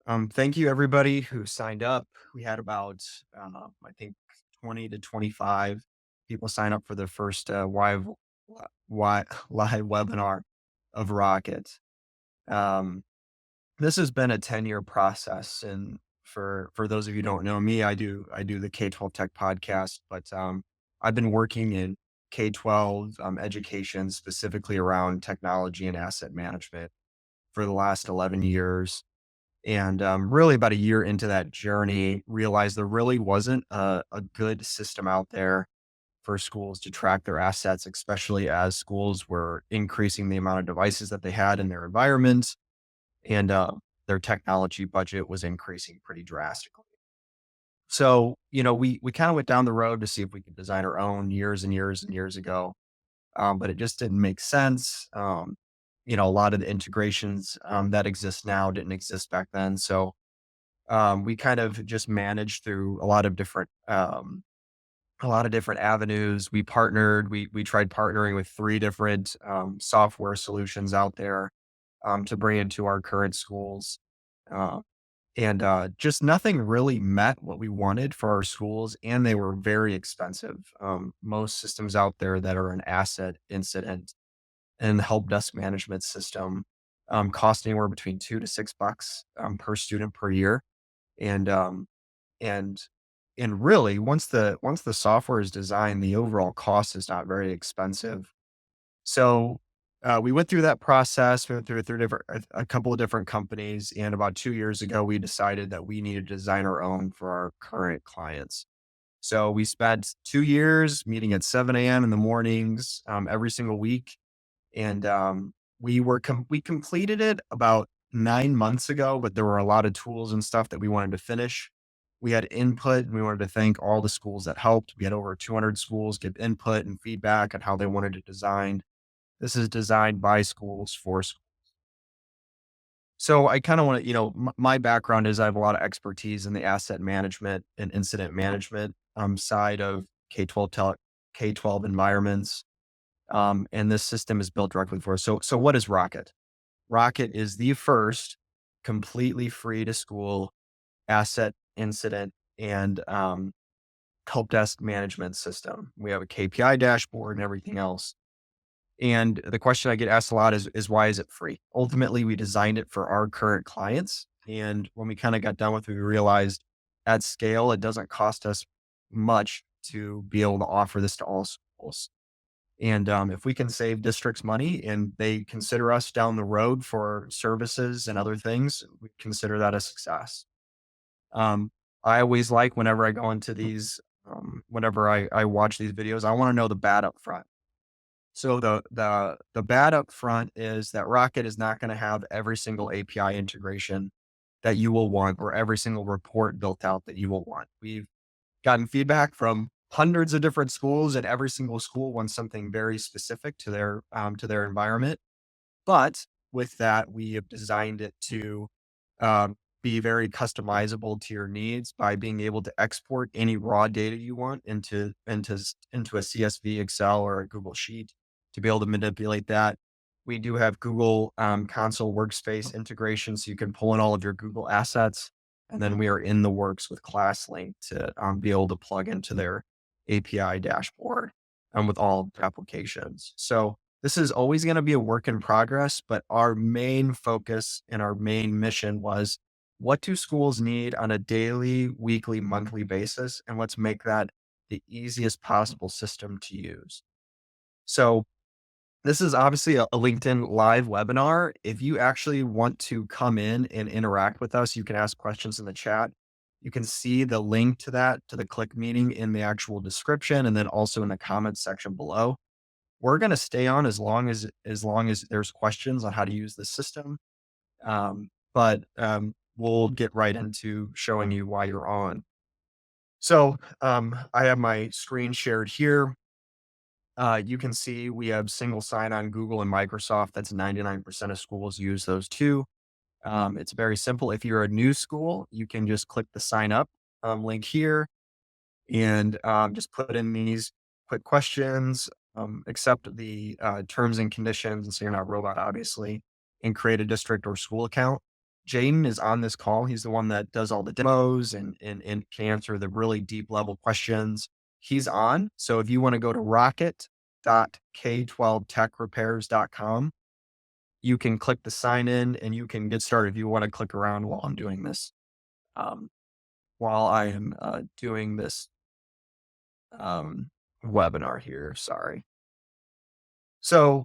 Thank you everybody who signed up. We had about, I think 20 to 25 people sign up for the first live webinar of Rocket. Um, this has been a 10-year process. And for those of you who don't know me, I do the K12 Tech podcast, but I've been working in K12 education, specifically around technology and asset management for the last 11 years. And really, about a year into that journey, realized there really wasn't a good system out there for schools to track their assets, especially as schools were increasing the amount of devices that they had in their environment, and their technology budget was increasing pretty drastically. So, we kind of went down the road to see if we could design our own years and years and years ago, but it just didn't make sense. A lot of the integrations that exist now didn't exist back then. So we kind of just managed through a lot of different avenues. We tried partnering with three different software solutions out there to bring into our current schools. Uh, and just nothing really met what we wanted for our schools, and they were very expensive. Most systems out there that are an asset incident and help desk management system cost anywhere between $2 to $6 per student per year. And and and really, once the software is designed, the overall cost is not very expensive. So, we went through that process. We went through a couple of different companies, and about 2 years ago, we decided that we needed to design our own for our current clients. So, we spent 2 years meeting at 7 a.m. in the mornings, every single week, and, we completed it about 9 months ago, but there were a lot of tools and stuff that we wanted to finish. We had input, and we wanted to thank all the schools that helped. We had over 200 schools give input and feedback on how they wanted it designed. This is designed by schools for schools. So I kind of want to, my background is I have a lot of expertise in the asset management and incident management side of K12 environments. And this system is built directly for us. So what is Rocket? Rocket is the first completely free to school asset incident and help desk management system. We have a KPI dashboard and everything else. And the question I get asked a lot is why is it free? Ultimately, we designed it for our current clients. And when we kind of got done with it, we realized at scale, it doesn't cost us much to be able to offer this to all schools. And if we can save districts money and they consider us down the road for services and other things, we consider that a success. Um, I always like whenever I go into these, whenever I watch these videos, I want to know the bad up front. So the bad up front is that Rocket is not going to have every single API integration that you will want or every single report built out that you will want. We've gotten feedback from hundreds of different schools, and every single school wants something very specific to their environment. But with that, we have designed it to be very customizable to your needs by being able to export any raw data you want into a CSV, Excel, or a Google Sheet to be able to manipulate that. We do have Google Console Workspace integration, so you can pull in all of your Google assets. And then we are in the works with ClassLink to be able to plug into their API dashboard with all applications. So this is always going to be a work in progress, but our main focus and our main mission was what do schools need on a daily, weekly, monthly basis? And let's make that the easiest possible system to use. So this is obviously a LinkedIn live webinar. If you actually want to come in and interact with us, you can ask questions in the chat. You can see the link to that, to the click meeting in the actual description, and then also in the comments section below. We're going to stay on as long as there's questions on how to use the system. But we'll get right into showing you why you're on. So I have my screen shared here. You can see we have single sign on Google and Microsoft. That's 99% of schools use those two. It's very simple. If you're a new school, you can just click the sign up link here and just put in these quick questions, accept the terms and conditions, and so you're not a robot, obviously, and create a district or school account. Jaden is on this call. He's the one that does all the demos and can answer the really deep level questions. He's on. So if you want to go to rocket.k12techrepairs.com, you can click the sign in and you can get started if you want to click around while I'm doing this. Um, while I am doing this um, webinar here. Sorry. So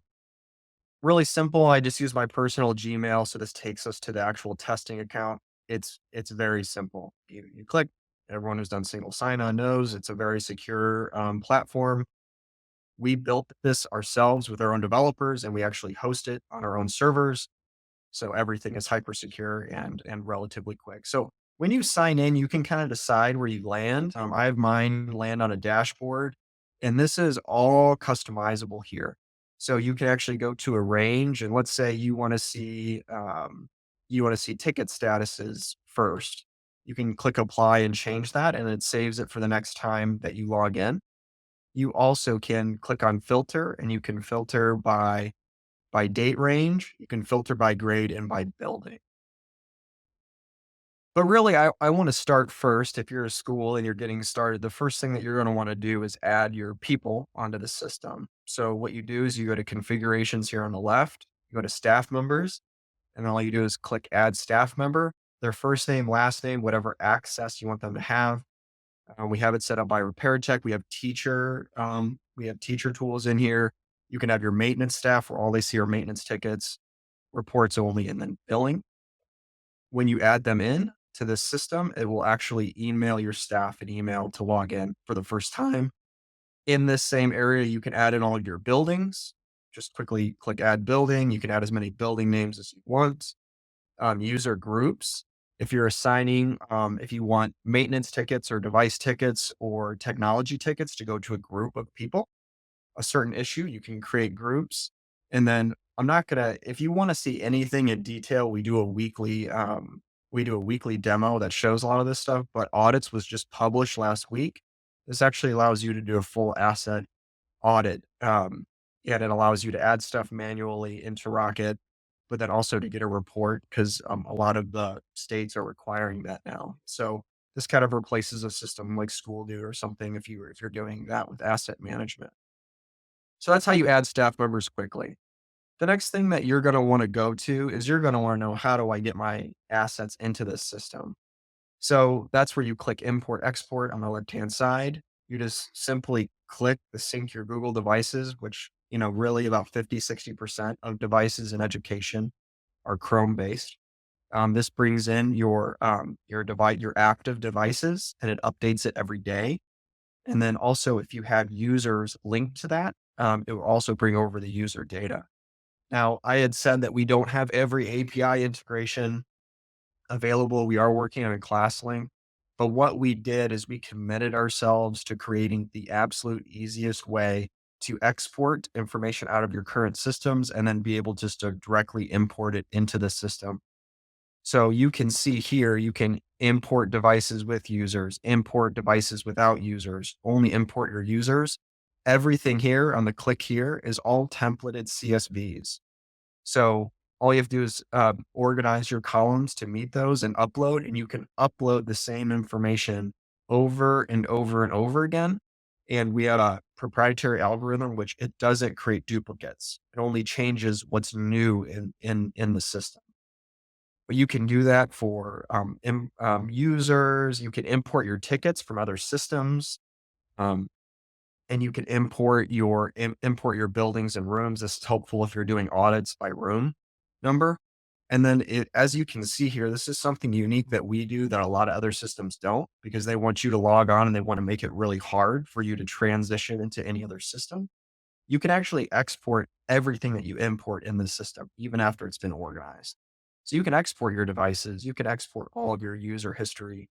really simple. I just use my personal Gmail. So this takes us to the actual testing account. It's very simple. You click. Everyone who's done single sign-on knows it's a very secure platform. We built this ourselves with our own developers, and we actually host it on our own servers. So everything is hyper secure and relatively quick. So when you sign in, you can kind of decide where you land. I have mine land on a dashboard, and this is all customizable here. So you can actually go to a range, and let's say you want to see ticket statuses first. You can click apply and change that, and it saves it for the next time that you log in. You also can click on filter, and you can filter by date range, you can filter by grade and by building. But really, I want to start first. If you're a school and you're getting started, the first thing that you're going to want to do is add your people onto the system. So what you do is you go to configurations here on the left, you go to staff members, and all you do is click add staff member, their first name, last name, whatever access you want them to have. We have it set up by repair tech. We have teacher tools in here. You can have your maintenance staff where all they see are maintenance tickets, reports only, and then billing. When you add them in to this system, it will actually email your staff an email to log in for the first time. In this same area, you can add in all of your buildings. Just quickly click add building. You can add as many building names as you want. User groups. If you're assigning, if you want maintenance tickets or device tickets or technology tickets to go to a group of people, a certain issue, you can create groups. And then I'm not gonna, if you want to see anything in detail, we do a weekly demo that shows a lot of this stuff, but audits was just published last week. This actually allows you to do a full asset audit. And it allows you to add stuff manually into Rocket, but then also to get a report because a lot of the states are requiring that now. So this kind of replaces a system like School Do or something if you're doing that with asset management. So that's how you add staff members quickly. The next thing that you're going to want to go to is you're going to want to know, how do I get my assets into this system? So that's where you click import export on the left hand side. You just simply click the sync your Google devices, which, really about 50-60% of devices in education are Chrome based. This brings in your active devices, and it updates it every day. And then also, if you have users linked to that, it will also bring over the user data. Now, I had said that we don't have every API integration available. We are working on a class link, but what we did is we committed ourselves to creating the absolute easiest way to export information out of your current systems and then be able just to directly import it into the system. So you can see here, you can import devices with users, import devices without users, only import your users. Everything here on the click here is all templated CSVs. So all you have to do is organize your columns to meet those and you can upload the same information over and over and over again. And we have a proprietary algorithm which it doesn't create duplicates. It only changes what's new in the system. But you can do that for users. You can import your tickets from other systems. Um, and you can import your buildings and rooms. This is helpful if you're doing audits by room number. And then as you can see here, this is something unique that we do that a lot of other systems don't, because they want you to log on and they want to make it really hard for you to transition into any other system. You can actually export everything that you import in the system, even after it's been organized. So you can export your devices, you can export all of your user history,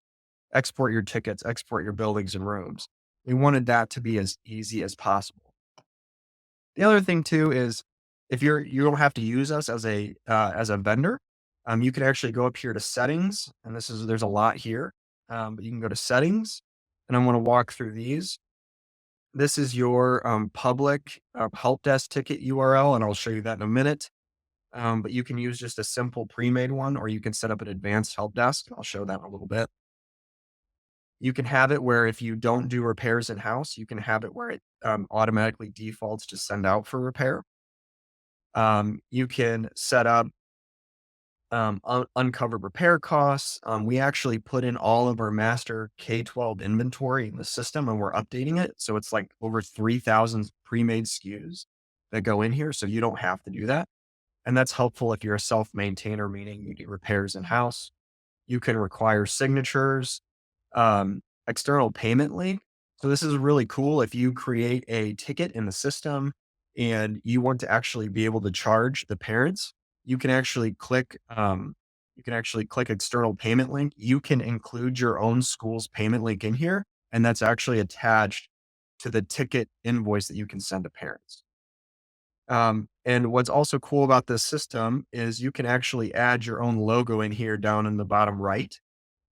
export your tickets, export your buildings and rooms. We wanted that to be as easy as possible. The other thing too is if you don't have to use us as a vendor, you can actually go up here to settings, and there's a lot here, but you can go to settings, and I'm going to walk through these. This is your public help desk ticket URL, and I'll show you that in a minute. but you can use just a simple pre-made one, or you can set up an advanced help desk. I'll show that in a little bit. You can have it where if you don't do repairs in house, you can have it where it automatically defaults to send out for repair. You can set up uncovered repair costs. We actually put in all of our master K12 inventory in the system and we're updating it. So it's like over 3,000 pre-made SKUs that go in here. So you don't have to do that. And that's helpful if you're a self-maintainer, meaning you do repairs in house. You can require signatures, external payment link. So this is really cool. If you create a ticket in the system and you want to actually be able to charge the parents, you can actually click external payment link. You can include your own school's payment link in here, and that's actually attached to the ticket invoice that you can send to parents. And what's also cool about this system is you can actually add your own logo in here down in the bottom right,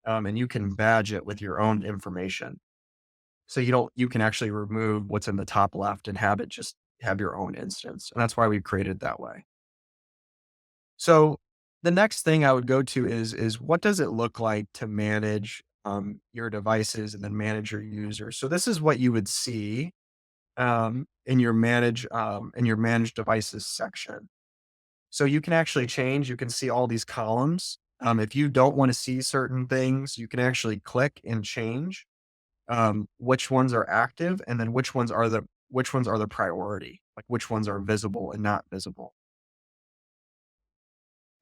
and you can badge it with your own information. So you can actually remove what's in the top left and have it just have your own instance. And that's why we created it that way. So the next thing I would go to is what does it look like to manage your devices and then manage your users? So this is what you would see in your manage devices section. So you can actually change. You can see all these columns. If you don't want to see certain things, you can actually click and change which ones are active, and then which ones are the priority, like which ones are visible and not visible.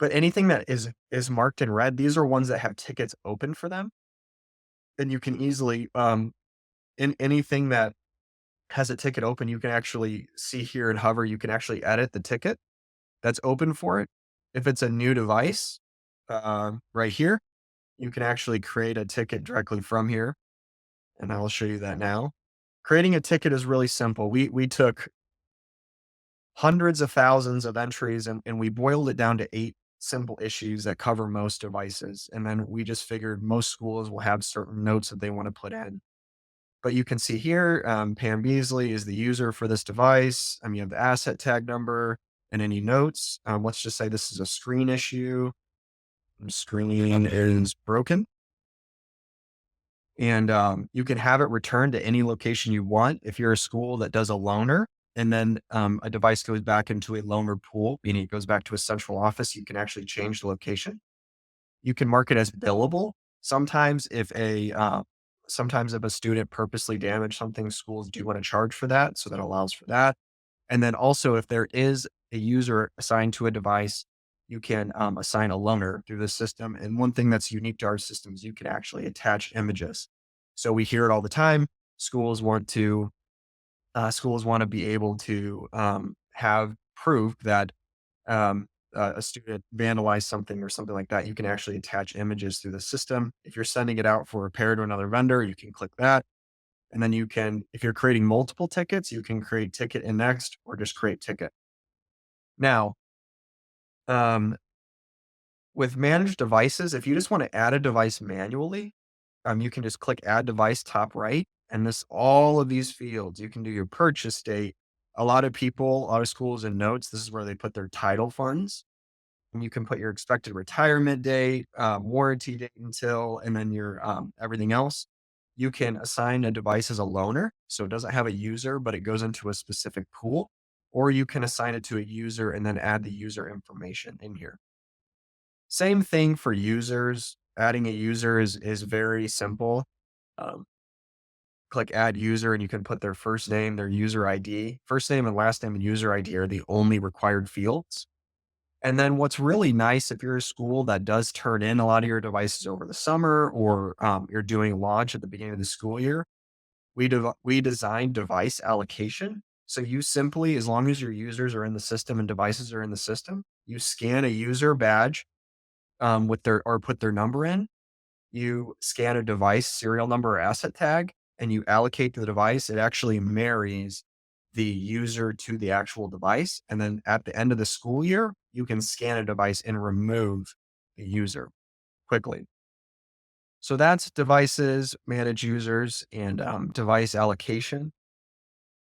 But anything that is marked in red, these are ones that have tickets open for them, and you can easily in anything that has a ticket open, you can actually see here and hover. You can actually edit the ticket that's open for it. If it's a new device, right here, you can actually create a ticket directly from here, and I'll show you that now. Creating a ticket is really simple. We took hundreds of thousands of entries and we boiled it down to 8 simple issues that cover most devices. And then we just figured most schools will have certain notes that they want to put in. But you can see here, Pam Beasley is the user for this device. You have the asset tag number and any notes. Let's just say this is a screen issue. The screen is broken. And you can have it returned to any location you want. If you're a school that does a loaner, and then a device goes back into a loaner pool, meaning it goes back to a central office, you can actually change the location. You can mark it as billable. Sometimes sometimes if a student purposely damaged something, schools do want to charge for that. So that allows for that. And then also if there is a user assigned to a device, you can assign a loaner through the system. And one thing that's unique to our system is you can actually attach images. So we hear it all the time. Schools want to be able to have proof that a student vandalized something or something like that. You can actually attach images through the system. If you're sending it out for repair to another vendor, you can click that. And then you can, if you're creating multiple tickets, you can create ticket and next or just create ticket. Now, um, with managed devices, if you just want to add a device manually, you can just click add device top right. And this all of these fields, you can do your purchase date. A lot of people, a lot of schools and notes, this is where they put their title funds. And you can put your expected retirement date, warranty date until, and then your everything else. You can assign a device as a loaner. So it doesn't have a user, but it goes into a specific pool. Or you can assign it to a user and then add the user information in here. Same thing for users. Adding a user is very simple. Um, Click add user and you can put their first name, their user ID. First name and last name and user ID are the only required fields. And then what's really nice if you're a school that does turn in a lot of your devices over the summer or you're doing launch at the beginning of the school year, we design device allocation. So you simply, as long as your users are in the system and devices are in the system, you scan a user badge with their or put their number in. You scan a device serial number or asset tag, and you allocate the device. It actually marries the user to the actual device. And then at the end of the school year, you can scan a device and remove the user quickly. So that's devices, manage users, and device allocation.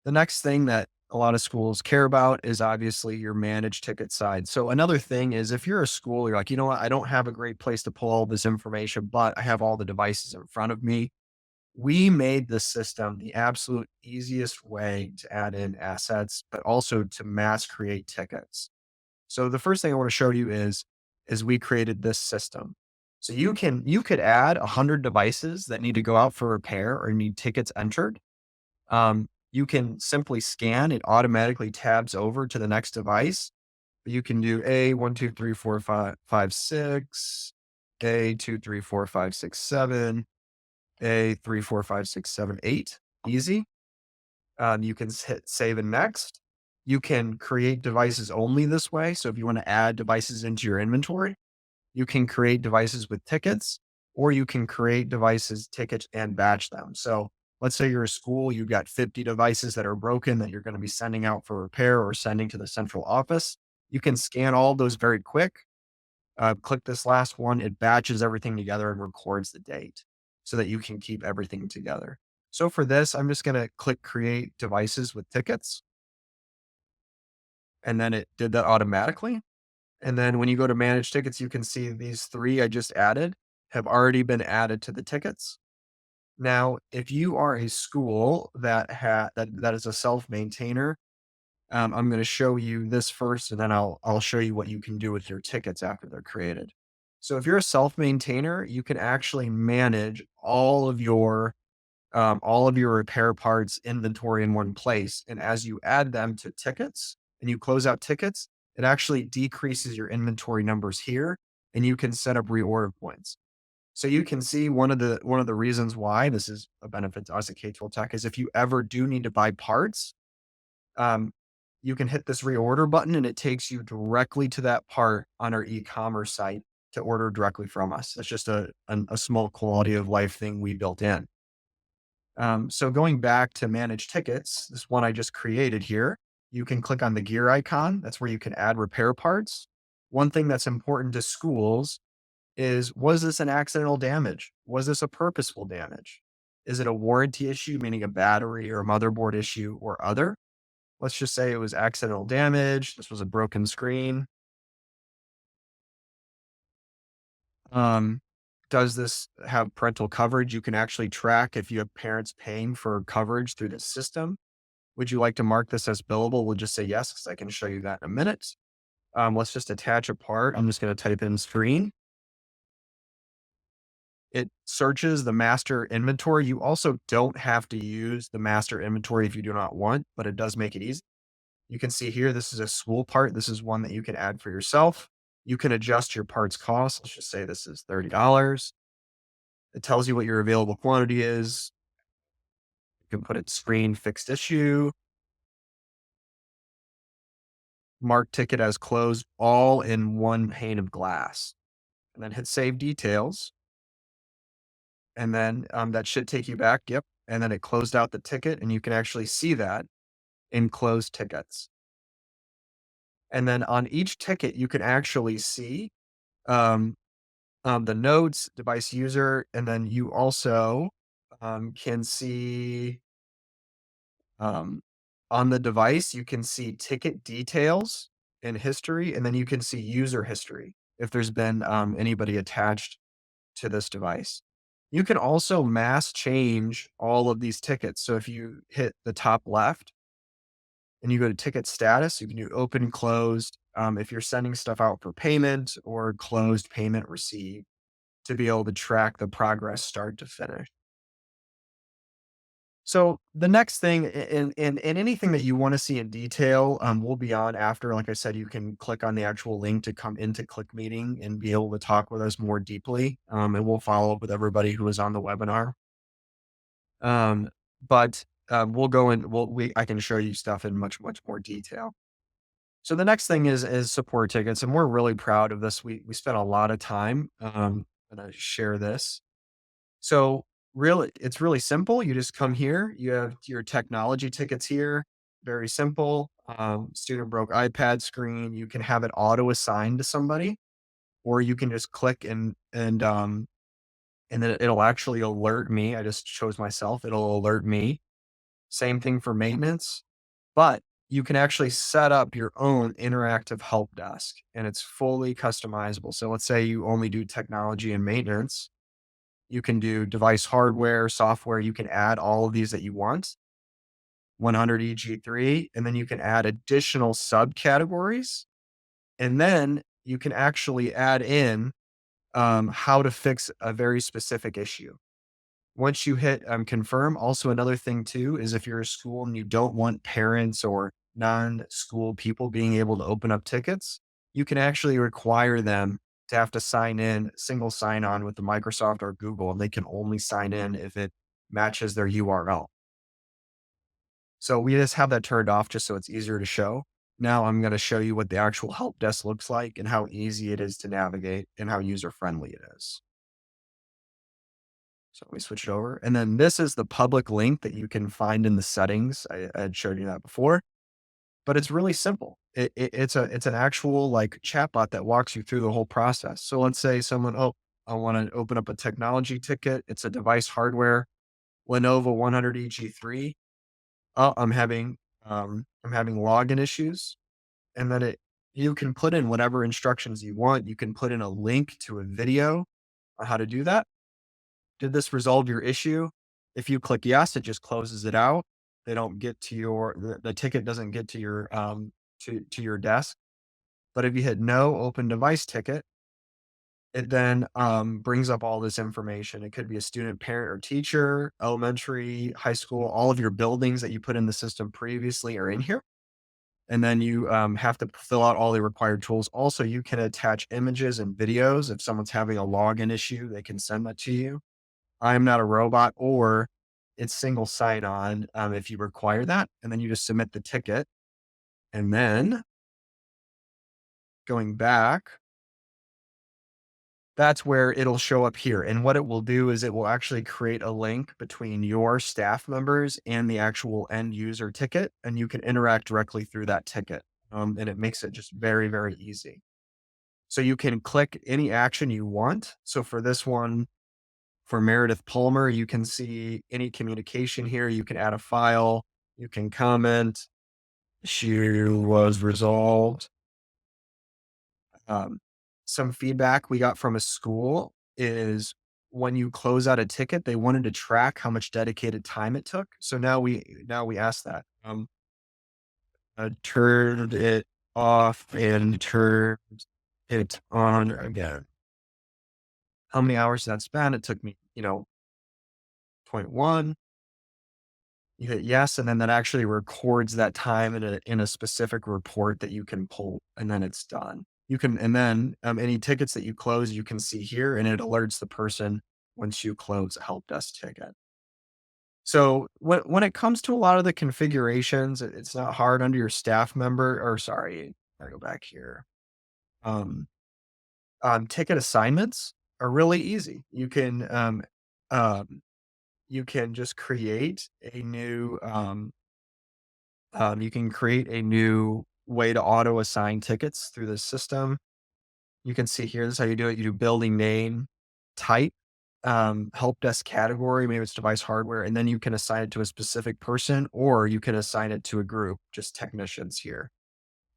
The next thing that a lot of schools care about is obviously your managed ticket side. So another thing is if you're a school, you're like, you know what, I don't have a great place to pull all this information, but I have all the devices in front of me. We made the system the absolute easiest way to add in assets, but also to mass create tickets. So the first thing I want to show you is we created this system. So you could add 100 devices that need to go out for repair or need tickets entered. You can simply scan, it automatically tabs over to the next device. You can do A 1, 2, 3, 4, 5, 5, 6, A 2, 3, 4, 5, 6, 7, A 3, 4, 5, 6, 7, 8. Easy. You can hit save and next. You can create devices only this way. So if you want to add devices into your inventory, you can create devices with tickets, or you can create devices, tickets, and batch them. So let's say you're a school, you've got 50 devices that are broken that you're going to be sending out for repair or sending to the central office. You can scan all those very quick. Click this last one, it batches everything together and records the date so that you can keep everything together. So for this, I'm just going to click create devices with tickets. And then it did that automatically. And then when you go to manage tickets, you can see these three I just added have already been added to the tickets. Now, if you are a school that is a self-maintainer, I'm going to show you this first, and then I'll show you what you can do with your tickets after they're created. So if you're a self-maintainer, you can actually manage all of your repair parts inventory in one place. And as you add them to tickets and you close out tickets, it actually decreases your inventory numbers here, and you can set up reorder points. So you can see one of the reasons why this is a benefit to us at K12 Tech is if you ever do need to buy parts, um, you can hit this reorder button and it takes you directly to that part on our e-commerce site to order directly from us. It's just a small quality of life thing we built in. So going back to manage tickets, this one I just created here, you can click on the gear icon. That's where you can add repair parts. One thing that's important to schools is, was this an accidental damage? Was this a purposeful damage? Is it a warranty issue, meaning a battery or a motherboard issue or other? Let's just say it was accidental damage. This was a broken screen. Um, does this have parental coverage? You can actually track if you have parents paying for coverage through the system. Would you like to mark this as billable? We'll just say yes, because I can show you that in a minute. Let's just attach a part. I'm just going to type in screen. It searches the master inventory. You also don't have to use the master inventory if you do not want, but it does make it easy. You can see here, this is a school part. This is one that you can add for yourself. You can adjust your parts cost. Let's just say this is $30. It tells you what your available quantity is. You can put it screen fixed issue, mark ticket as closed, all in one pane of glass, and then hit save details. And then that should take you back. Yep. And then it closed out the ticket, and you can actually see that in closed tickets. And then on each ticket, you can actually see um, the notes, device user, and then you also can see um, on the device, you can see ticket details and history, and then you can see user history if there's been anybody attached to this device. You can also mass change all of these tickets. So if you hit the top left and you go to ticket status, you can do open, closed. If you're sending stuff out for payment or closed payment received to be able to track the progress start to finish. So the next thing in anything that you want to see in detail, we'll be on after. Like I said, you can click on the actual link to come into Click Meeting and be able to talk with us more deeply. And we'll follow up with everybody who is on the webinar. But we'll go in. I can show you stuff in much more detail. So the next thing is support tickets, and we're really proud of this. We spent a lot of time. I'm gonna share this. So really, it's really simple. You just come here, you have your technology tickets here. Very simple. Student broke iPad screen. You can have it auto assigned to somebody, or you can just click and then it'll actually alert me. I just chose myself. It'll alert me. Same thing for maintenance, but you can actually set up your own interactive help desk and it's fully customizable. So let's say you only do technology and maintenance. You can do device hardware, software. You can add all of these that you want, 100 EG3, and then you can add additional subcategories. And then you can actually add in how to fix a very specific issue. Once you hit confirm, also another thing too is if you're a school and you don't want parents or non-school people being able to open up tickets, you can actually require them to have to sign in, single sign on with the Microsoft or Google, and they can only sign in if it matches their URL. So we just have that turned off just so it's easier to show. Now I'm going to show you what the actual help desk looks like and how easy it is to navigate and how user friendly it is. So let me switch it over. And then this is the public link that you can find in the settings. I had showed you that before, but it's really simple. It's an actual like chatbot that walks you through the whole process. So let's say someone, oh, I want to open up a technology ticket. It's a device hardware, Lenovo 100 EG3. Oh, I'm having login issues. And then you can put in whatever instructions you want. You can put in a link to a video on how to do that. Did this resolve your issue? If you click yes, it just closes it out. They don't get to the ticket doesn't get to your to your desk. But if you hit no, open device ticket, it then brings up all this information. It could be a student, parent, or teacher, elementary, high school. All of your buildings that you put in the system previously are in here. And then you have to fill out all the required tools. Also, you can attach images and videos. If someone's having a login issue, they can send that to you. I am not a robot, or it's single sign on if you require that. And then you just submit the ticket. And then going back, that's where it'll show up here. And what it will do is it will actually create a link between your staff members and the actual end user ticket. And you can interact directly through that ticket. And it makes it just very, very easy. So you can click any action you want. So for this one, for Meredith Palmer, you can see any communication here. You can add a file. You can comment. She was resolved. Some feedback we got from a school is when you close out a ticket, they wanted to track how much dedicated time it took. So now we ask that. Turned it off and turned it on again. How many hours did that span? It took me, point one. You hit yes, and then that actually records that time in a specific report that you can pull, and then it's done. You can, and then any tickets that you close, you can see here, and it alerts the person once you close a help desk ticket. So when it comes to a lot of the configurations, it's not hard under your staff member, or sorry, I go back here. Um, Ticket assignments are really easy. Um, you can just create a new you can create a new way to auto assign tickets through the system. You can see here, this is how you do it. You do building name, type, help desk category, maybe it's device hardware, and then you can assign it to a specific person, or you can assign it to a group, just technicians here,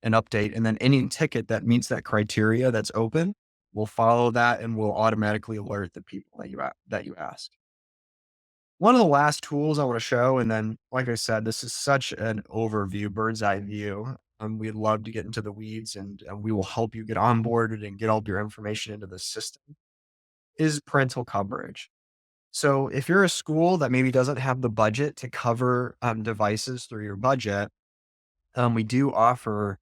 and update. And then any ticket that meets that criteria that's open will follow that and will automatically alert the people that you ask. One of the last tools I want to show, and then, like I said, this is such an overview, bird's eye view. We'd love to get into the weeds, and we will help you get onboarded and get all of your information into the system. Is parental coverage. So, if you're a school that maybe doesn't have the budget to cover devices through your budget, we do offer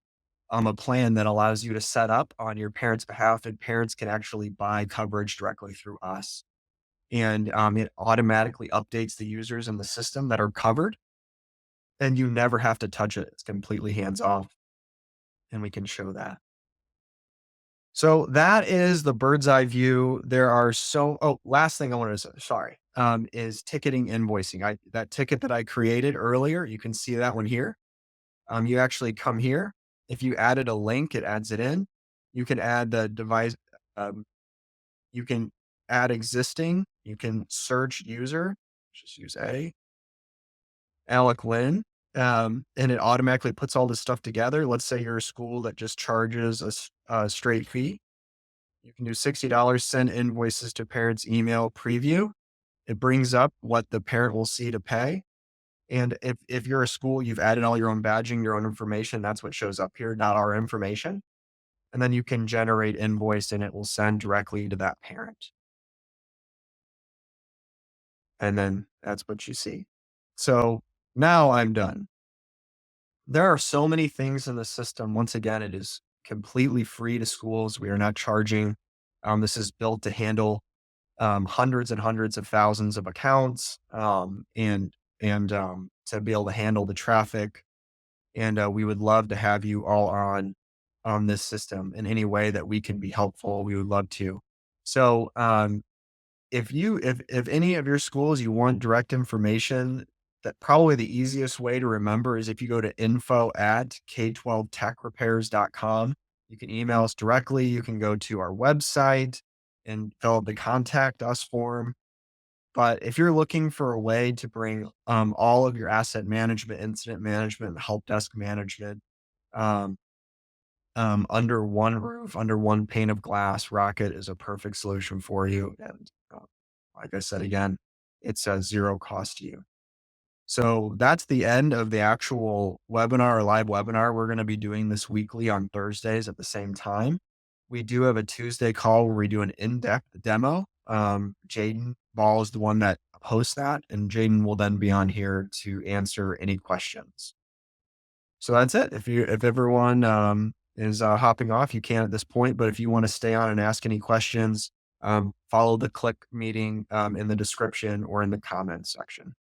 a plan that allows you to set up on your parents' behalf, and parents can actually buy coverage directly through us. And it automatically updates the users in the system that are covered, and you never have to touch it. It's completely hands off, and we can show that. So that is the bird's eye view. There are last thing I wanted to say, sorry, is ticketing invoicing. That ticket that I created earlier, you can see that one here. You actually come here. If you added a link, it adds it in. You can add the device. Um, you can add existing. You can search user. Just use Alec Lynn. And it automatically puts all this stuff together. Let's say you're a school that just charges a straight fee. You can do $60, send invoices to parents, email, preview. It brings up what the parent will see to pay. And if you're a school, you've added all your own badging, your own information. That's what shows up here, not our information. And then you can generate invoice and it will send directly to that parent. And then that's what you see. So now I'm done. There are so many things in the system. Once again, it is completely free to schools. We are not charging. This is built to handle hundreds and hundreds of thousands of accounts, and to be able to handle the traffic. And we would love to have you all on this system in any way that we can be helpful. We would love to. So if any of your schools you want direct information, that probably the easiest way to remember is if you go to info@k12techrepairs.com. You can email us directly. You can go to our website and fill out the contact us form. But if you're looking for a way to bring all of your asset management, incident management, help desk management um, under one roof, under one pane of glass, Rocket is a perfect solution for you. And like I said again, it's a zero cost to you. So that's the end of the actual webinar or live webinar. We're going to be doing this weekly on Thursdays at the same time. We do have a Tuesday call where we do an in-depth demo. Jaden Ball is the one that hosts that, and Jaden will then be on here to answer any questions. So that's it. If everyone is hopping off, you can at this point. But if you want to stay on and ask any questions, follow the click meeting in the description or in the comments section.